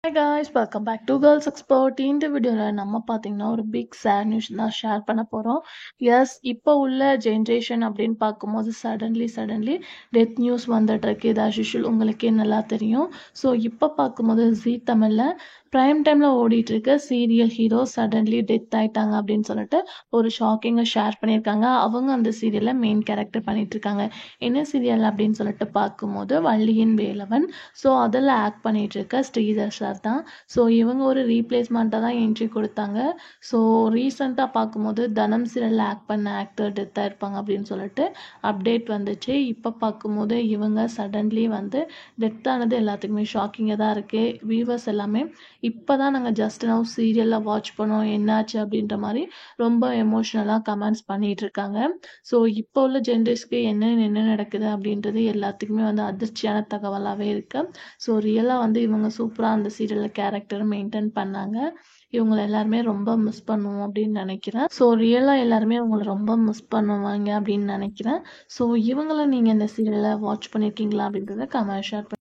Hi guys, welcome back to Girls Expert. இந்த வீடியோவில் நம்ம பார்த்தீங்கன்னா ஒரு பிக் சேட் நியூஸ் தான் ஷேர் பண்ண போகிறோம். எஸ், இப்போ உள்ள ஜென்ரேஷன் அப்படின்னு பார்க்கும்போது சடன்லி டெத் நியூஸ் வந்துட்டு இருக்கு. இது யூஷுவல் உங்களுக்கே நல்லா தெரியும். ஸோ இப்போ பார்க்கும்போது ஜீ தமிழில் ப்ரைம் டைமில் ஓடிட்டு இருக்க சீரியல் ஹீரோ சடன்லி டெத் ஆயிட்டாங்க அப்படின்னு சொல்லிட்டு ஒரு ஷாக்கிங்காக ஷேர் பண்ணியிருக்காங்க. அவங்க அந்த சீரியலில் மெயின் கேரக்டர் பண்ணிட்டு இருக்காங்க. என்ன சீரியல் அப்படின்னு சொல்லிட்டு பார்க்கும்போது வள்ளியின் வேலவன். ஸோ அதில் ஆக்ட் பண்ணிட்டு இருக்க ஸ்ரீதர் சார் தான். ஸோ இவங்க ஒரு ரீப்ளேஸ்மெண்ட்டாக தான் என்ட்ரி கொடுத்தாங்க. ஸோ ரீசெண்டாக பார்க்கும்போது தனம் சீரியலில் ஆக்ட் பண்ண ஆக்டர் டெத்தாக இருப்பாங்க அப்படின்னு சொல்லிட்டு அப்டேட் வந்துச்சு. இப்போ பார்க்கும்போது இவங்க சடன்லி வந்து டெத் ஆனது எல்லாத்துக்குமே ஷாக்கிங்காக தான் இருக்குது. வியூவர்ஸ் எல்லாமே இப்போ தான் நாங்கள் ஜஸ்ட் நவ் சீரியலில் வாட்ச் பண்ணோம், என்னாச்சு அப்படின்ற மாதிரி ரொம்ப எமோஷ்னலாக கமெண்ட்ஸ் பண்ணிகிட்டு இருக்காங்க. ஸோ இப்போ உள்ள ஜென்ரேஷனுக்கு என்ன நடக்குது அப்படின்றது எல்லாத்துக்குமே வந்து அதிர்ச்சியான தகவலாகவே இருக்குது. ஸோ ரியலாக வந்து இவங்க சூப்பராக அந்த சீரியலில் கேரக்டர் மெயின்டைன் பண்ணாங்க. இவங்களை எல்லாருமே ரொம்ப மிஸ் பண்ணுவோம் அப்படின்னு நினைக்கிறேன். ஸோ ரியலாக எல்லாருமே இவங்களை ரொம்ப மிஸ் பண்ணுவாங்க அப்படின்னு நினைக்கிறேன். ஸோ இவங்களை நீங்கள் இந்த சீரியலை வாட்ச் பண்ணியிருக்கீங்களா அப்படின்றத கமெண்ட் ஷேர்